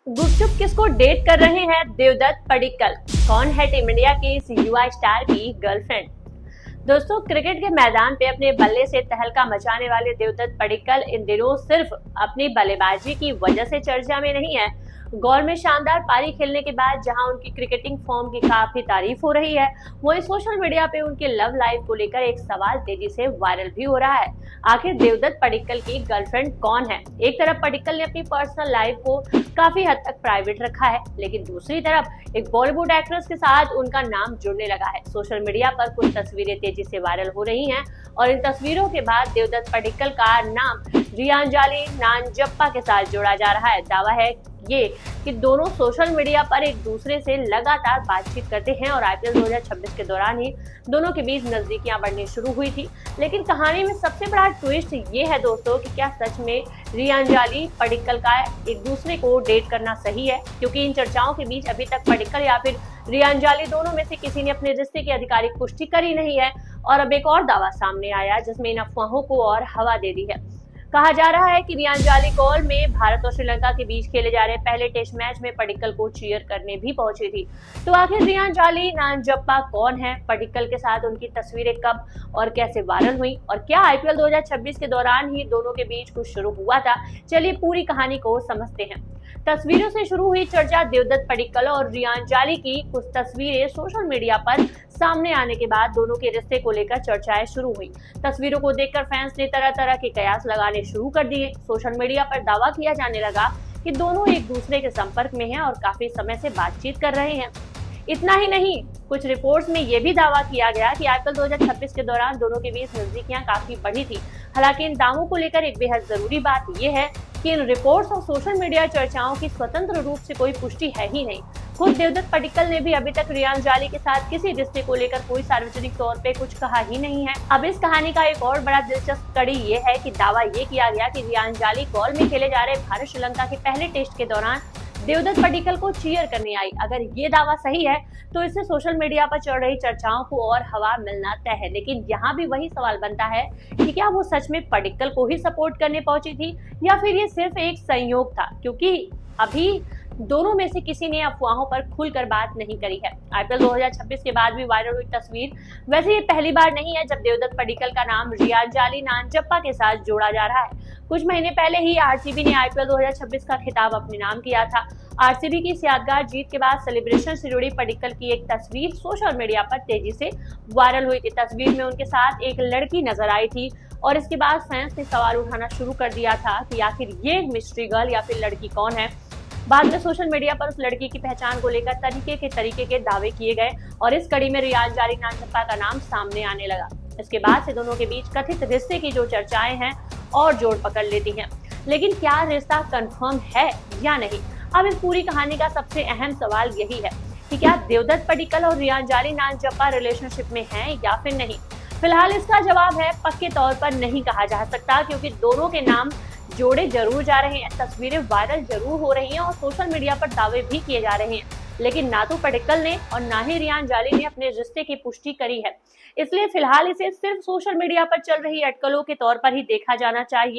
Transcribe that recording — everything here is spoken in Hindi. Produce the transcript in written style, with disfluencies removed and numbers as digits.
गुपचुप किसको डेट कर रहे हैं देवदत्त पडिक्कल? कौन है टीम इंडिया के इस युवा स्टार की गर्लफ्रेंड? दोस्तों, क्रिकेट के मैदान पे अपने बल्ले से तहलका मचाने वाले देवदत्त पडिक्कल इन दिनों सिर्फ अपनी बल्लेबाजी की वजह से चर्चा में नहीं है। गौर में शानदार पारी खेलने के बाद जहां उनकी क्रिकेटिंग फॉर्म की काफी तारीफ हो रही है, वहीं सोशल मीडिया पे उनके लव लाइफ को लेकर एक सवाल तेजी से वायरल भी हो रहा है। आखिर देवदत्त पडिक्कल की गर्लफ्रेंड कौन है? एक तरफ पडिक्कल ने अपनी पर्सनल लाइफ को काफी हद तक प्राइवेट रखा है, लेकिन दूसरी तरफ एक बॉलीवुड एक्ट्रेस के साथ उनका नाम जुड़ने लगा है। सोशल मीडिया पर कुछ तस्वीरें तेजी से वायरल हो रही हैं और इन तस्वीरों के बाद देवदत्त पडिक्कल का नाम रियांजाली नांजप्पा के साथ जोड़ा जा रहा है। दावा है ये कि दोनों सोशल मीडिया पर एक दूसरे से लगातार बातचीत करते हैं और आईपीएल 2026 के दौरान ही दोनों के बीच नजदीकियां बढ़नी शुरू हुई थी। लेकिन कहानी में सबसे बड़ा ट्विस्ट ये है दोस्तों कि क्या सच में रियांजाली पडिक्कल का एक दूसरे को डेट करना सही है? क्योंकि इन चर्चाओं के बीच अभी तक पडिक्कल या फिर रियांजाली दोनों में से किसी ने अपने रिश्ते की आधिकारिक पुष्टि करी नहीं है और अब एक और दावा सामने आया जिसमें इन अफवाहों को और हवा दे दी है। कहा जा रहा है कि रियांजाली कॉल में भारत और श्रीलंका के बीच खेले जा रहे पहले टेस्ट मैच में पडिक्कल को चीयर करने भी पहुंची थी। तो आखिर रियांजाली नांजप्पा कौन है? पडिक्कल के साथ उनकी तस्वीरें कब और कैसे वायरल हुई और क्या आईपीएल 2026 के दौरान ही दोनों के बीच कुछ शुरू हुआ था? चलिए पूरी कहानी को समझते हैं। तस्वीरों से शुरू हुई चर्चा देवदत्त पडिक्कल और रियांजाली की कुछ तस्वीरें सोशल मीडिया पर सामने आने के बाद दोनों के रिश्ते को लेकर चर्चाएं शुरू हुई। तस्वीरों को देखकर फैंस ने तरह तरह के कयास लगाने शुरू कर दिए। सोशल मीडिया पर दावा किया जाने लगा कि दोनों एक दूसरे के संपर्क में हैं और काफी समय से बातचीत कर रहे हैं। इतना ही नहीं, कुछ रिपोर्ट्स में यह भी दावा किया गया कि आईपीएल 2026 के दौरान दोनों के बीच नजदीकियां काफी बढ़ी थी। हालांकि इन दावों को लेकर एक बेहद जरूरी बात यह है कि इन रिपोर्ट्स और सोशल मीडिया चर्चाओं की स्वतंत्र रूप से कोई पुष्टि है ही नहीं। खुद देवदत्त पडिक्कल ने भी अभी तक रियांजाली के साथ किसी रिश्ते को लेकर कोई सार्वजनिक तौर पे कुछ कहा ही नहीं है। अब इस कहानी का एक और बड़ा दिलचस्प कड़ी ये है कि दावा ये किया गया कि रियांजाली कॉल में खेले जा रहे भारत श्रीलंका के पहले टेस्ट के दौरान देवदत्त पडिक्कल को चीयर करने आई। अगर ये दावा सही है तो इससे सोशल मीडिया पर चल रही चर्चाओं को और हवा मिलना तय है। लेकिन यहाँ भी वही सवाल बनता है कि क्या वो सच में पडिक्कल को ही सपोर्ट करने पहुंची थी या फिर ये सिर्फ एक संयोग था? क्योंकि अभी दोनों में से किसी ने अफवाहों पर खुलकर बात नहीं करी है। आईपीएल 2026 के बाद भी वायरल हुई तस्वीर वैसे ये पहली बार नहीं है जब देवदत्त पडिक्कल का नाम रियांजाली नांजप्पा के साथ जोड़ा जा रहा है। कुछ महीने पहले ही आरसीबी ने आईपीएल 2026 का खिताब अपने नाम किया था। आरसीबी की इस यादगार जीत के बाद सेलिब्रेशन से जुड़ी पडिक्कल की एक तस्वीर सोशल मीडिया पर तेजी से वायरल हुई थी। तस्वीर में उनके साथ एक लड़की नजर आई थी और इसके बाद फैंस ने सवाल उठाना शुरू कर दिया था कि आखिर ये मिस्ट्री गर्ल या फिर लड़की कौन है। बाद में सोशल मीडिया पर उस लड़की की पहचान को लेकर तरीके के दावे किए गए और इस कड़ी में रियांजाली नांजप्पा का नाम सामने आने लगा। इसके बाद से दोनों के बीच कथित रिश्ते की जो चर्चाएं हैं और जोर पकड़ लेती हैं। लेकिन क्या रिश्ता कंफर्म है या नहीं? अब इस पूरी कहानी का सबसे अहम सवाल यही है कि क्या देवदत्त पडिक्कल और रियांजाली नांजप्पा रिलेशनशिप में हैं या फिर नहीं। फिलहाल इसका जवाब है पक्के तौर पर नहीं कहा जा सकता, क्योंकि दोनों के नाम जोड़े जरूर जा रहे हैं, तस्वीरें वायरल जरूर हो रही हैं और सोशल मीडिया पर दावे भी किए जा रहे हैं, लेकिन ना तो पडिक्कल ने और ना ही रियांजाली ने अपने रिश्ते की पुष्टि करी है। इसलिए फिलहाल इसे सिर्फ सोशल मीडिया पर चल रही अटकलों के तौर पर ही देखा जाना चाहिए।